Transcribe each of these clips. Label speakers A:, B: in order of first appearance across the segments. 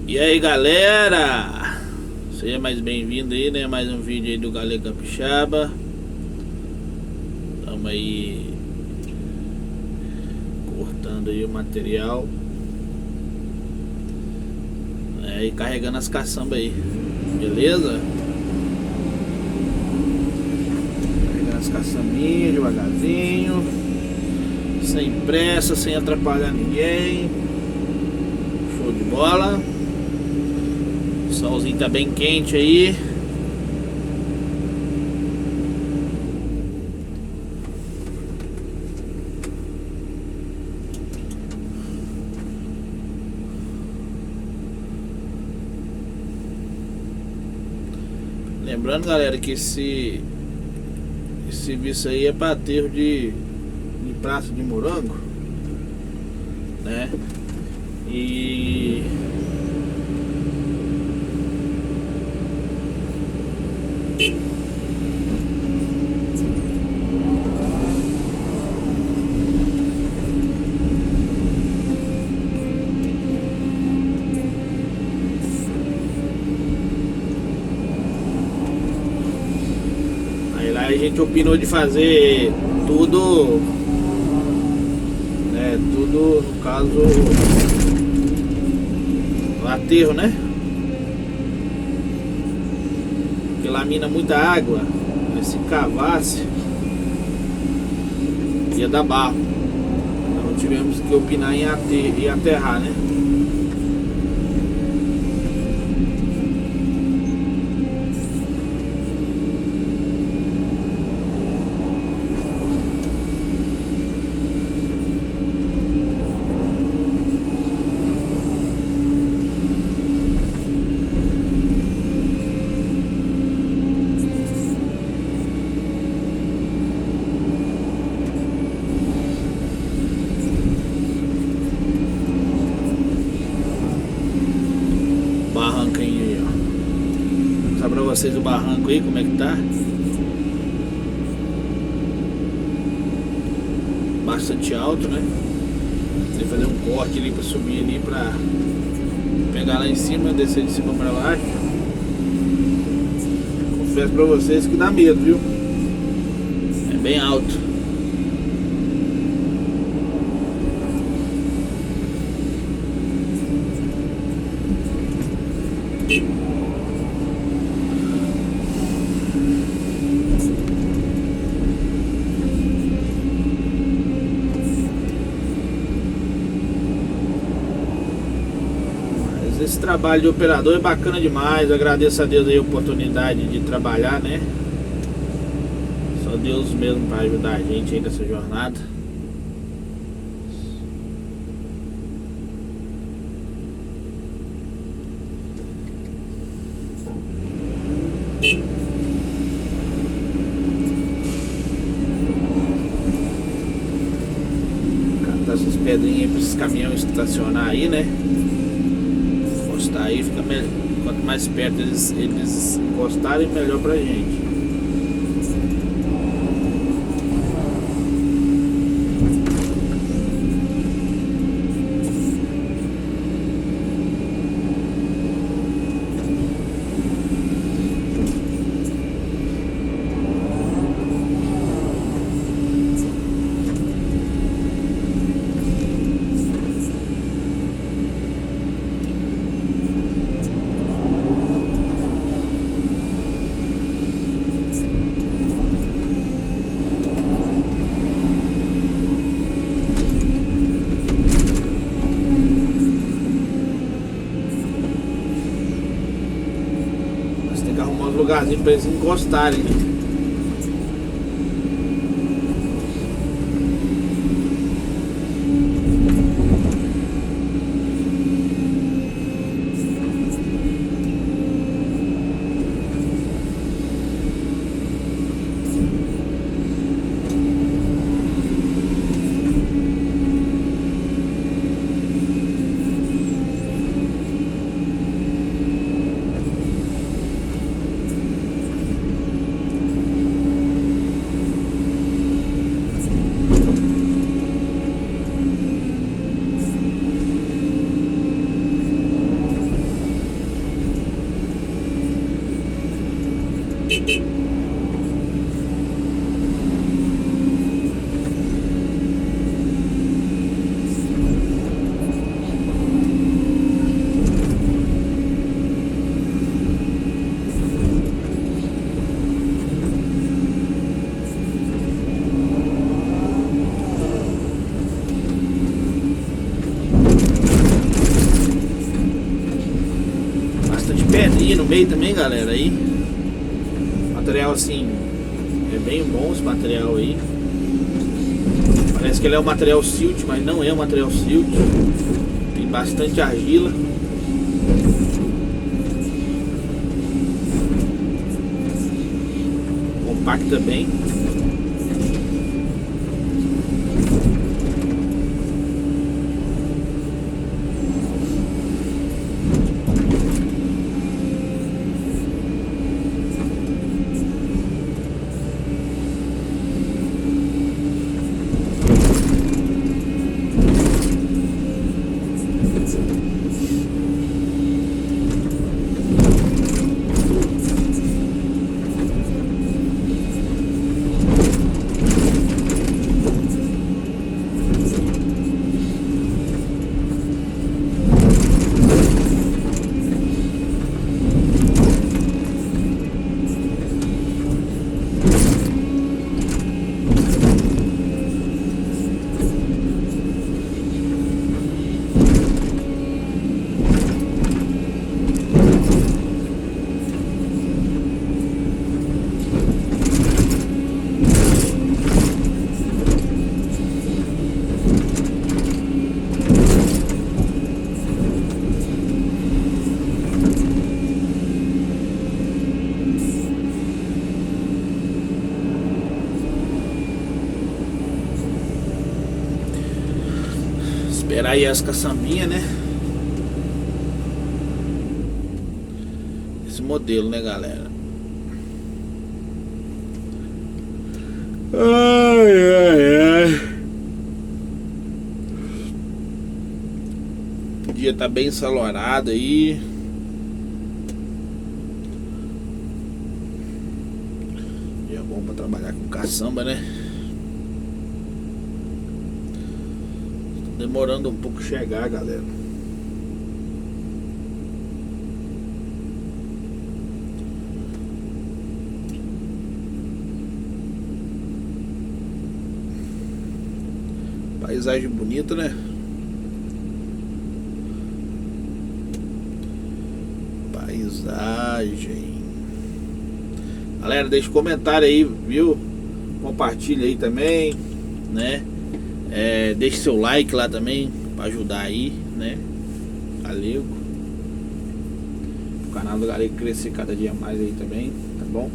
A: E aí galera, seja mais bem-vindo aí, né? Mais um vídeo aí do Galê Capixaba. Tamo aí cortando aí o material, e carregando as caçambas aí, beleza? Carregando as caçambinhas devagarzinho, sem pressa, sem atrapalhar ninguém. Show de bola. O solzinho tá bem quente aí. Lembrando, galera, que esse serviço aí é para aterro de praça de morango, né? E aí lá a gente opinou de fazer tudo, né? Tudo, no caso, o aterro, né? Porque lá mina muita água, mas se cavasse ia dar barro. Então tivemos que opinar em aterrar, né? Barranco aí, ó. Vou mostrar pra vocês o barranco aí, como é que tá. Bastante alto, né? Tem que fazer um corte ali pra subir ali, pra pegar lá em cima, descer de cima pra baixo. Confesso pra vocês que dá medo, viu? É bem alto. Esse trabalho de operador é bacana demais. Eu agradeço a Deus aí a oportunidade de trabalhar, né? Só Deus mesmo para ajudar a gente aí nessa jornada. Catar essas pedrinhas para esses caminhões estacionar aí, né? Encostar aí, fica melhor. Quanto mais perto eles encostarem, melhor pra gente. Tem que arrumar uns lugarzinhos pra eles encostarem, né? pedrinha no meio também, galera, aí. Material assim, é bem bom esse material aí. Parece que ele é um material silt, mas não é um material silt. Tem bastante argila. Compacta bem. Esperar aí as caçambinhas, né? Esse modelo, né, galera? Ai, ai, ai. O dia tá bem ensolarado aí. Dia bom pra trabalhar com caçamba, né? Demorando um pouco chegar, galera. Paisagem bonita, né? Paisagem. Galera, deixa um comentário aí, viu? Compartilha aí também, né? Deixe seu like lá também pra ajudar aí, né? Galego. O canal do Galego crescer cada dia mais aí também, tá bom?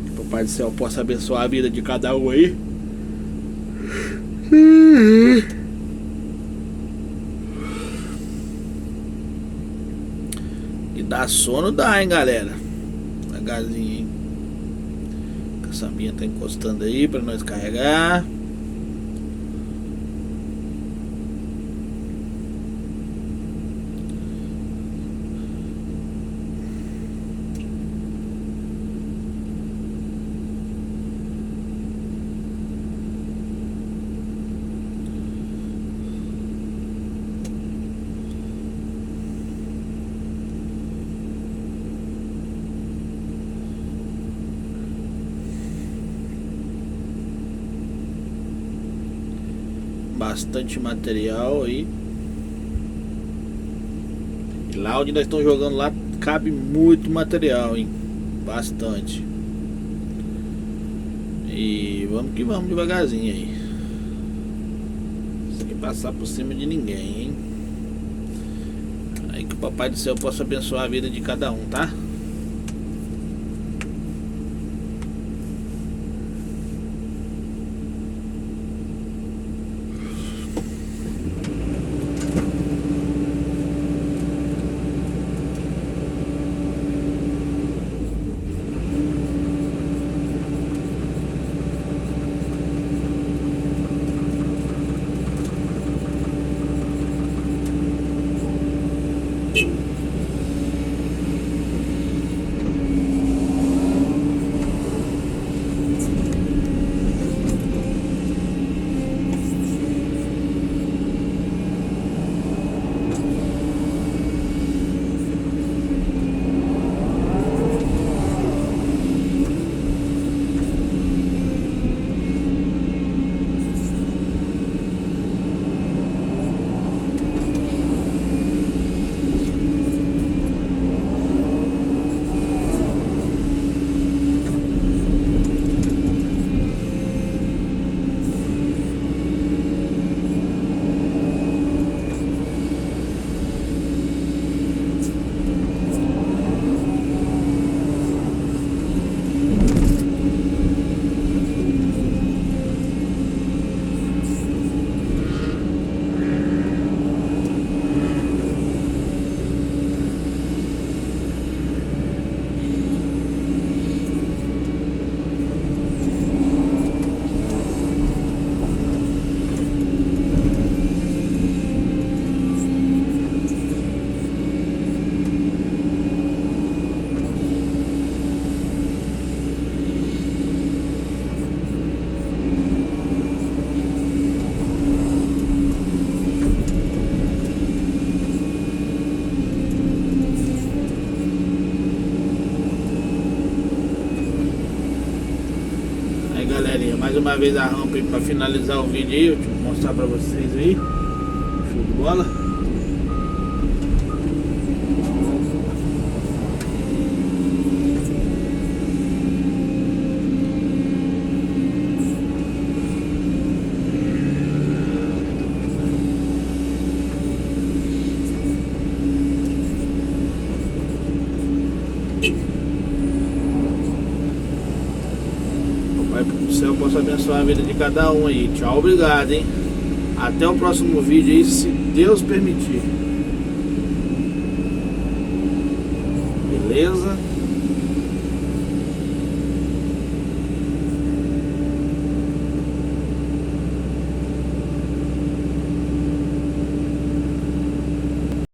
A: Que o Papai do Céu possa abençoar a vida de cada um aí. E dá sono, dá, hein, galera? Devagarzinho, hein? A caçambinha tá encostando aí pra nós carregar. Bastante material aí. E lá onde nós estamos jogando lá cabe muito material, hein? Bastante. E vamos que vamos devagarzinho aí. Sem passar por cima de ninguém, hein? Aí que o Papai do Céu possa abençoar a vida de cada um, tá? mais uma vez a rampa aí pra finalizar o vídeo aí. Eu vou mostrar pra vocês aí. Show de bola. Pai do céu possa abençoar a vida de cada um aí. Tchau, obrigado, hein? Até o próximo vídeo aí, se Deus permitir. Beleza?